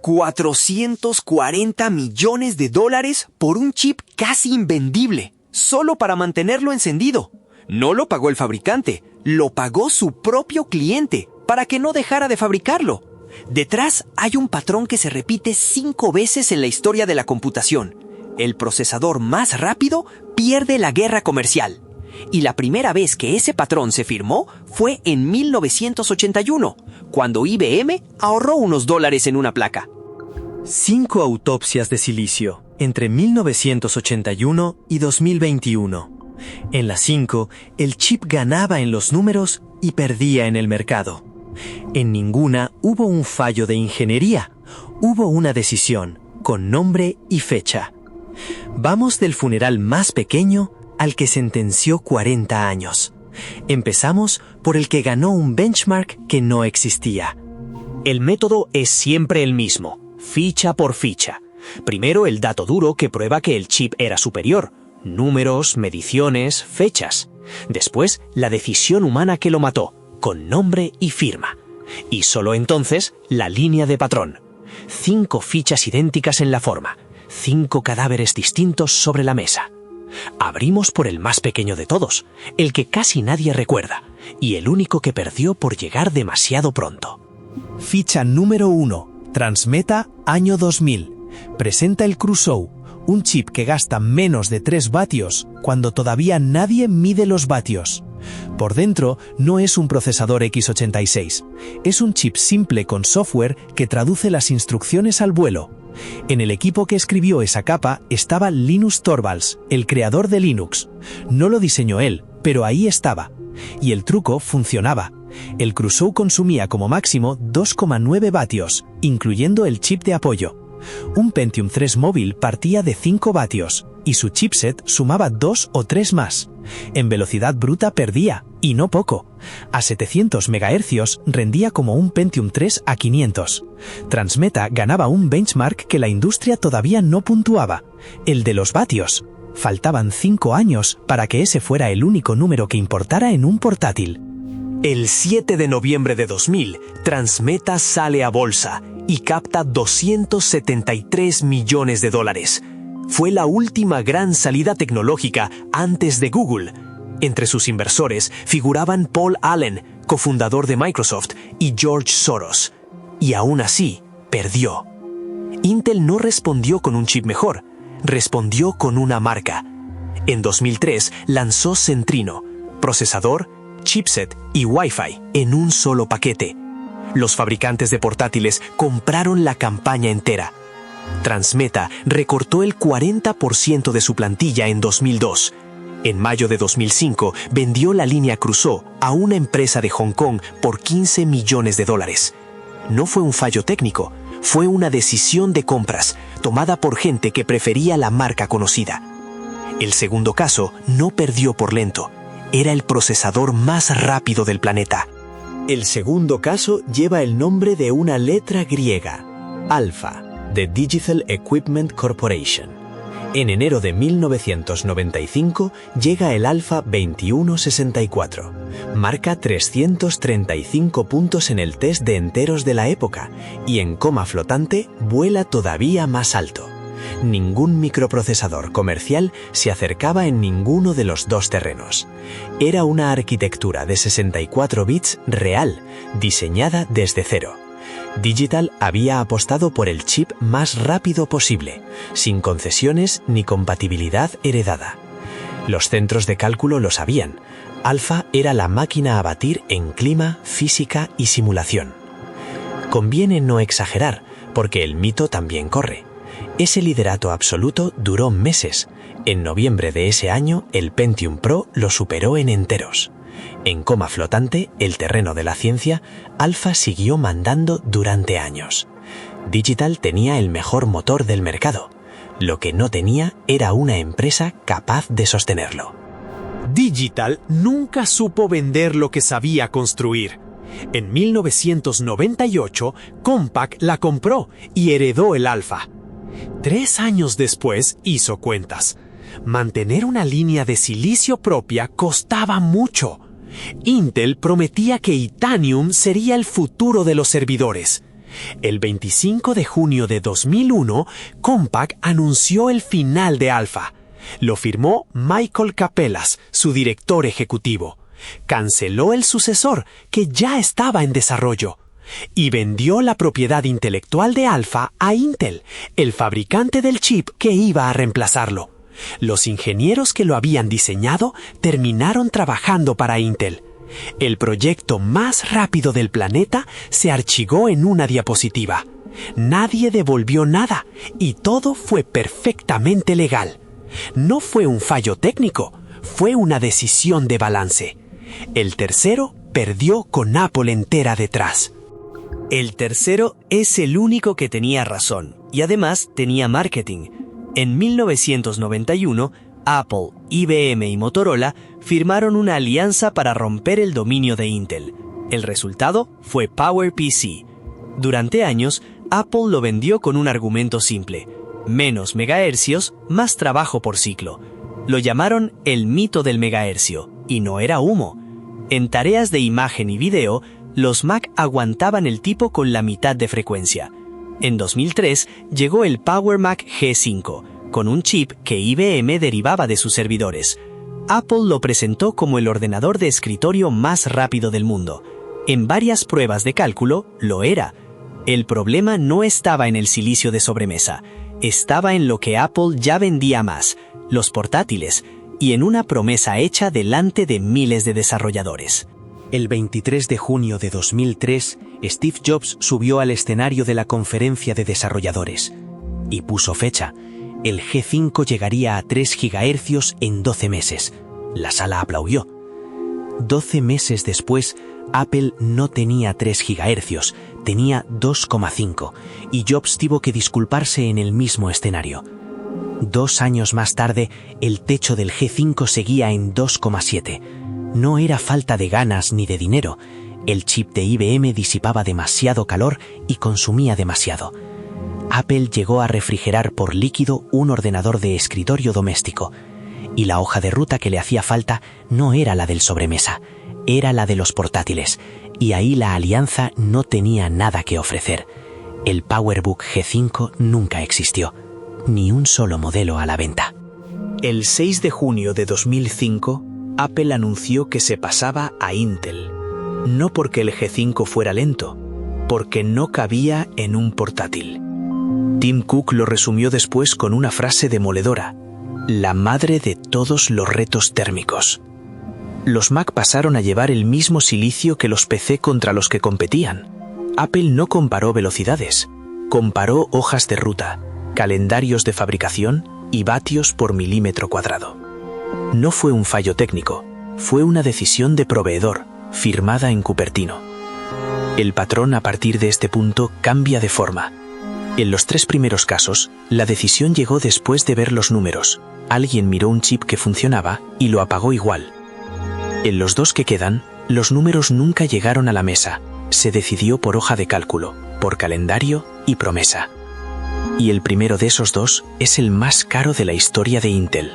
$440 millones por un chip casi invendible, solo para mantenerlo encendido. No lo pagó el fabricante, lo pagó su propio cliente, para que no dejara de fabricarlo. Detrás hay un patrón que se repite 5 veces en la historia de la computación. El procesador más rápido pierde la guerra comercial. Y la primera vez que ese patrón se firmó fue en 1981, cuando IBM ahorró unos dólares en una placa. 5 autopsias de silicio entre 1981 y 2021. En las 5, el chip ganaba en los números y perdía en el mercado. En ninguna hubo un fallo de ingeniería. Hubo una decisión, con nombre y fecha. Vamos del funeral más pequeño al que sentenció 40 años. Empezamos por el que ganó un benchmark que no existía. El método es siempre el mismo, ficha por ficha. Primero el dato duro que prueba que el chip era superior. Números, mediciones, fechas. Después, la decisión humana que lo mató, con nombre y firma. Y solo entonces, la línea de patrón. 5 fichas idénticas en la forma. 5 cadáveres distintos sobre la mesa. Abrimos por el más pequeño de todos, el que casi nadie recuerda, y el único que perdió por llegar demasiado pronto. Ficha número 1. Transmeta, año 2000. Presenta el Crusoe, un chip que gasta menos de 3 vatios, cuando todavía nadie mide los vatios. Por dentro no es un procesador x86, es un chip simple con software que traduce las instrucciones al vuelo. En el equipo que escribió esa capa estaba Linus Torvalds, el creador de Linux. No lo diseñó él, pero ahí estaba. Y el truco funcionaba. El Crusoe consumía como máximo 2,9 vatios, incluyendo el chip de apoyo. Un Pentium 3 móvil partía de 5 vatios, y su chipset sumaba 2 o 3 más. En velocidad bruta perdía, y no poco. A 700 MHz rendía como un Pentium 3 a 500. Transmeta ganaba un benchmark que la industria todavía no puntuaba, el de los vatios. Faltaban 5 años para que ese fuera el único número que importara en un portátil. El 7 de noviembre de 2000, Transmeta sale a bolsa y capta $273 millones. Fue la última gran salida tecnológica antes de Google. Entre sus inversores figuraban Paul Allen, cofundador de Microsoft, y George Soros. Y aún así, perdió. Intel no respondió con un chip mejor, respondió con una marca. En 2003 lanzó Centrino, procesador, chipset y Wi-Fi en un solo paquete. Los fabricantes de portátiles compraron la campaña entera. Transmeta recortó el 40% de su plantilla en 2002. En mayo de 2005 vendió la línea Crusoe a una empresa de Hong Kong por $15 millones. No fue un fallo técnico, fue una decisión de compras tomada por gente que prefería la marca conocida. El segundo caso no perdió por lento. Era el procesador más rápido del planeta. El segundo caso lleva el nombre de una letra griega, Alpha, de Digital Equipment Corporation. En enero de 1995 llega el Alpha 2164. Marca 335 puntos en el test de enteros de la época y en coma flotante vuela todavía más alto. Ningún microprocesador comercial se acercaba en ninguno de los dos terrenos. Era una arquitectura de 64 bits real, diseñada desde cero. Digital había apostado por el chip más rápido posible, sin concesiones ni compatibilidad heredada. Los centros de cálculo lo sabían. Alpha era la máquina a batir en clima, física y simulación. Conviene no exagerar, porque el mito también corre. Ese liderato absoluto duró meses. En noviembre de ese año, el Pentium Pro lo superó en enteros. En coma flotante, el terreno de la ciencia, Alpha siguió mandando durante años. Digital tenía el mejor motor del mercado. Lo que no tenía era una empresa capaz de sostenerlo. Digital nunca supo vender lo que sabía construir. En 1998, Compaq la compró y heredó el Alpha. 3 años después hizo cuentas. Mantener una línea de silicio propia costaba mucho. Intel prometía que Itanium sería el futuro de los servidores. El 25 de junio de 2001, Compaq anunció el final de Alpha. Lo firmó Michael Capellas, su director ejecutivo. Canceló el sucesor, que ya estaba en desarrollo, y vendió la propiedad intelectual de Alpha a Intel, el fabricante del chip que iba a reemplazarlo. Los ingenieros que lo habían diseñado terminaron trabajando para Intel. El proyecto más rápido del planeta se archivó en una diapositiva. Nadie devolvió nada y todo fue perfectamente legal. No fue un fallo técnico, fue una decisión de balance. El tercero perdió con Apple entera detrás. El tercero es el único que tenía razón y además tenía marketing. En 1991, Apple, IBM y Motorola firmaron una alianza para romper el dominio de Intel. El resultado fue PowerPC. Durante años, Apple lo vendió con un argumento simple: menos megahercios, más trabajo por ciclo. Lo llamaron el mito del megahercio, y no era humo. En tareas de imagen y video, los Mac aguantaban el tipo con la mitad de frecuencia. En 2003 llegó el Power Mac G5, con un chip que IBM derivaba de sus servidores. Apple lo presentó como el ordenador de escritorio más rápido del mundo. En varias pruebas de cálculo, lo era. El problema no estaba en el silicio de sobremesa, estaba en lo que Apple ya vendía más, los portátiles, y en una promesa hecha delante de miles de desarrolladores. El 23 de junio de 2003, Steve Jobs subió al escenario de la conferencia de desarrolladores y puso fecha. El G5 llegaría a 3 GHz en 12 meses. La sala aplaudió. 12 meses después, Apple no tenía 3 GHz, tenía 2,5, y Jobs tuvo que disculparse en el mismo escenario. 2 años más tarde, el techo del G5 seguía en 2,7. No era falta de ganas ni de dinero. El chip de IBM disipaba demasiado calor y consumía demasiado. Apple llegó a refrigerar por líquido un ordenador de escritorio doméstico, y la hoja de ruta que le hacía falta no era la del sobremesa, era la de los portátiles, y ahí la alianza no tenía nada que ofrecer. El PowerBook G5 nunca existió, ni un solo modelo a la venta. El 6 de junio de 2005, Apple anunció que se pasaba a Intel. No porque el G5 fuera lento, porque no cabía en un portátil. Tim Cook lo resumió después con una frase demoledora: la madre de todos los retos térmicos. Los Mac pasaron a llevar el mismo silicio que los PC contra los que competían. Apple no comparó velocidades, comparó hojas de ruta, calendarios de fabricación y vatios por milímetro cuadrado. No fue un fallo técnico, fue una decisión de proveedor, firmada en Cupertino. El patrón a partir de este punto cambia de forma. En los 3 primeros casos, la decisión llegó después de ver los números. Alguien miró un chip que funcionaba y lo apagó igual. En los 2 que quedan, los números nunca llegaron a la mesa. Se decidió por hoja de cálculo, por calendario y promesa. Y el primero de esos 2 es el más caro de la historia de Intel.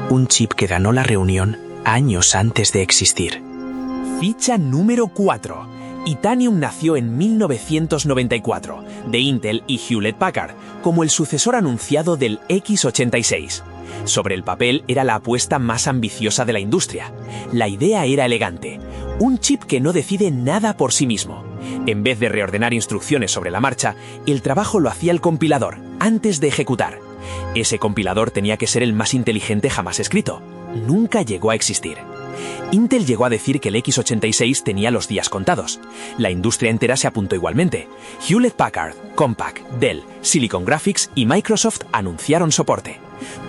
Un chip que ganó la reunión años antes de existir. Ficha número 4. Itanium nació en 1994, de Intel y Hewlett Packard, como el sucesor anunciado del X86. Sobre el papel era la apuesta más ambiciosa de la industria. La idea era elegante: un chip que no decide nada por sí mismo. En vez de reordenar instrucciones sobre la marcha, el trabajo lo hacía el compilador, antes de ejecutar. Ese compilador tenía que ser el más inteligente jamás escrito. Nunca llegó a existir. Intel llegó a decir que el X86 tenía los días contados. La industria entera se apuntó igualmente. Hewlett Packard, Compaq, Dell, Silicon Graphics y Microsoft anunciaron soporte.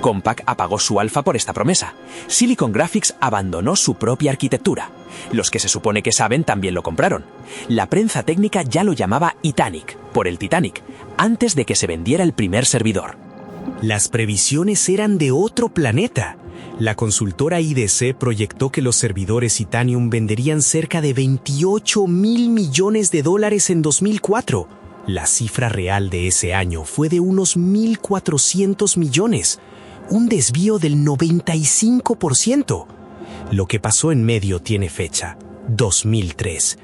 Compaq apagó su alfa por esta promesa. Silicon Graphics abandonó su propia arquitectura. Los que se supone que saben también lo compraron. La prensa técnica ya lo llamaba Itanic, por el Titanic, antes de que se vendiera el primer servidor. Las previsiones eran de otro planeta. La consultora IDC proyectó que los servidores Itanium venderían cerca de $28.000 millones en 2004. La cifra real de ese año fue de unos 1.400 millones, un desvío del 95%. Lo que pasó en medio tiene fecha: 2003.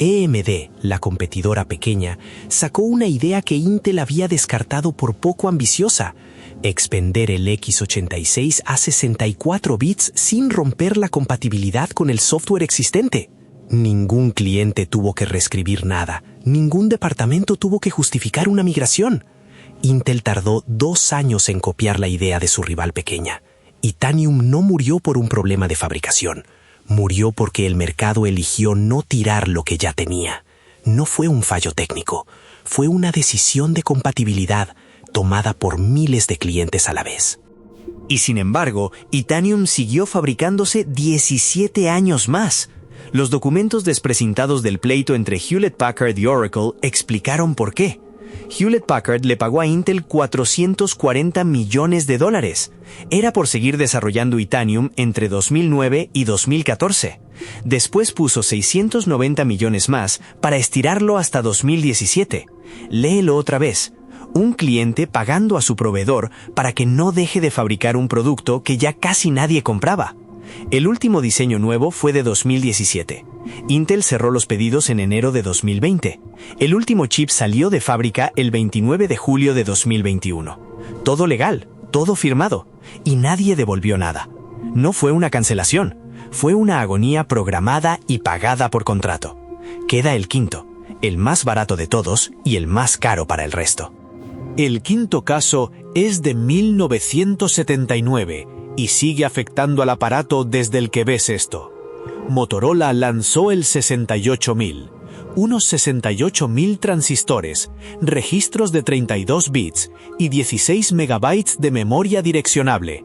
AMD, la competidora pequeña, sacó una idea que Intel había descartado por poco ambiciosa: expender el x86 a 64 bits sin romper la compatibilidad con el software existente. Ningún cliente tuvo que reescribir nada, ningún departamento tuvo que justificar una migración. Intel tardó 2 años en copiar la idea de su rival pequeña. Itanium no murió por un problema de fabricación. Murió porque el mercado eligió no tirar lo que ya tenía. No fue un fallo técnico, fue una decisión de compatibilidad tomada por miles de clientes a la vez. Y sin embargo, Itanium siguió fabricándose 17 años más. Los documentos desprecintados del pleito entre Hewlett Packard y Oracle explicaron por qué. Hewlett Packard le pagó a Intel $440 millones. Era por seguir desarrollando Itanium entre 2009 y 2014. Después puso 690 millones más para estirarlo hasta 2017. Léelo otra vez. Un cliente pagando a su proveedor para que no deje de fabricar un producto que ya casi nadie compraba. El último diseño nuevo fue de 2017. Intel cerró los pedidos en enero de 2020. El último chip salió de fábrica el 29 de julio de 2021. Todo legal, todo firmado, y nadie devolvió nada. No fue una cancelación, fue una agonía programada y pagada por contrato. Queda el quinto, el más barato de todos y el más caro para el resto. El quinto caso es de 1979 y sigue afectando al aparato desde el que ves esto. Motorola lanzó el 68000, unos 68.000 transistores, registros de 32 bits y 16 megabytes de memoria direccionable.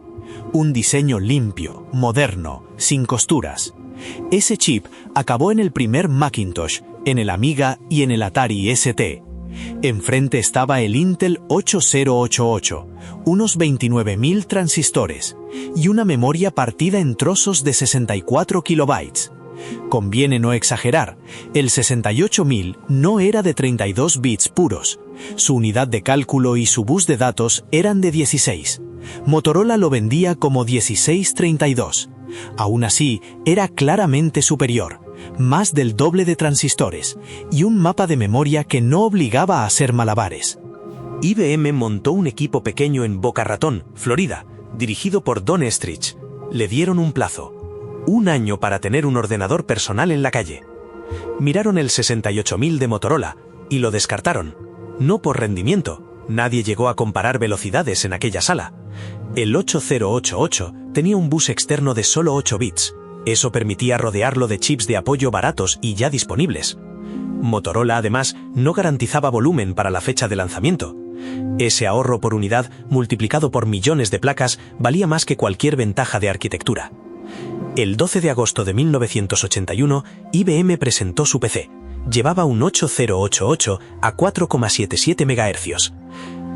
Un diseño limpio, moderno, sin costuras. Ese chip acabó en el primer Macintosh, en el Amiga y en el Atari ST. Enfrente estaba el Intel 8088, unos 29.000 transistores y una memoria partida en trozos de 64 kilobytes. Conviene no exagerar, el 68000 no era de 32 bits puros. Su unidad de cálculo y su bus de datos eran de 16. Motorola lo vendía como 1632. Aún así, era claramente superior. Más del doble de transistores y un mapa de memoria que no obligaba a hacer malabares. IBM montó un equipo pequeño en Boca Ratón, Florida, dirigido por Don Estrich. Le dieron un plazo: 1 año para tener un ordenador personal en la calle. Miraron el 68000 de Motorola y lo descartaron. No por rendimiento, nadie llegó a comparar velocidades en aquella sala. El 8088 tenía un bus externo de solo 8 bits. Eso permitía rodearlo de chips de apoyo baratos y ya disponibles. Motorola, además, no garantizaba volumen para la fecha de lanzamiento. Ese ahorro por unidad, multiplicado por millones de placas, valía más que cualquier ventaja de arquitectura. El 12 de agosto de 1981, IBM presentó su PC. Llevaba un 8088 a 4,77 MHz.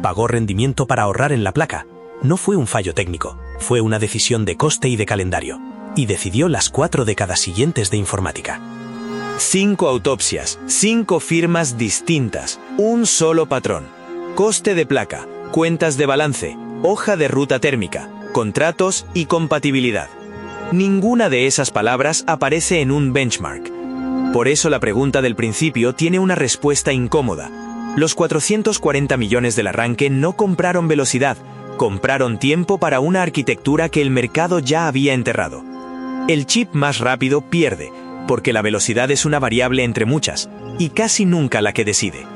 Pagó rendimiento para ahorrar en la placa. No fue un fallo técnico, fue una decisión de coste y de calendario. Y decidió las 4 décadas siguientes de informática. 5 autopsias, 5 firmas distintas, un solo patrón. Coste de placa, cuentas de balance, hoja de ruta térmica, contratos y compatibilidad. Ninguna de esas palabras aparece en un benchmark. Por eso la pregunta del principio tiene una respuesta incómoda. Los 440 millones del arranque no compraron velocidad, compraron tiempo para una arquitectura que el mercado ya había enterrado. El chip más rápido pierde, porque la velocidad es una variable entre muchas, y casi nunca la que decide.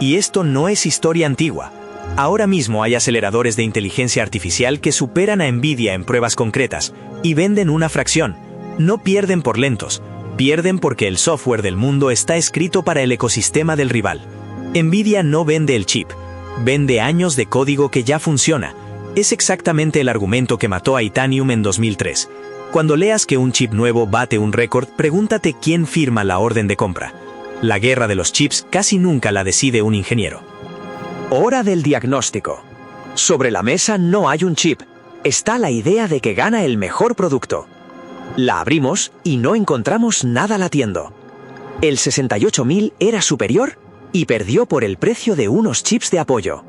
Y esto no es historia antigua. Ahora mismo hay aceleradores de inteligencia artificial que superan a Nvidia en pruebas concretas, y venden una fracción. No pierden por lentos, pierden porque el software del mundo está escrito para el ecosistema del rival. Nvidia no vende el chip, vende años de código que ya funciona. Es exactamente el argumento que mató a Itanium en 2003. Cuando leas que un chip nuevo bate un récord, pregúntate quién firma la orden de compra. La guerra de los chips casi nunca la decide un ingeniero. Hora del diagnóstico. Sobre la mesa no hay un chip. Está la idea de que gana el mejor producto. La abrimos y no encontramos nada latiendo. El 68000 era superior y perdió por el precio de unos chips de apoyo.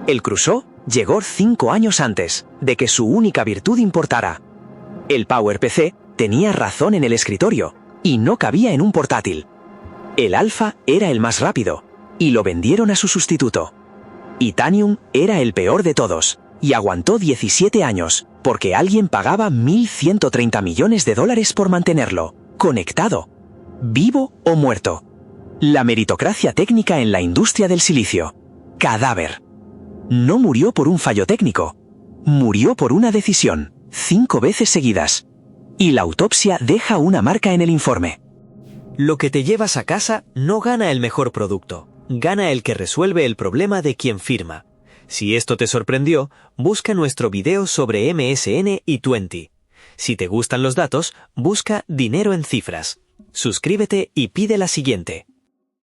El Crusoe llegó 5 años antes de que su única virtud importara. El PowerPC tenía razón en el escritorio y no cabía en un portátil. El Alpha era el más rápido, y lo vendieron a su sustituto. Itanium era el peor de todos, y aguantó 17 años, porque alguien pagaba $1.130 millones por mantenerlo, conectado, vivo o muerto. La meritocracia técnica en la industria del silicio. Cadáver. No murió por un fallo técnico, murió por una decisión, 5 veces seguidas. Y la autopsia deja una marca en el informe. Lo que te llevas a casa no gana el mejor producto, gana el que resuelve el problema de quien firma. Si esto te sorprendió, busca nuestro video sobre MSN y Tuenti. Si te gustan los datos, busca Dinero en Cifras. Suscríbete y pide la siguiente.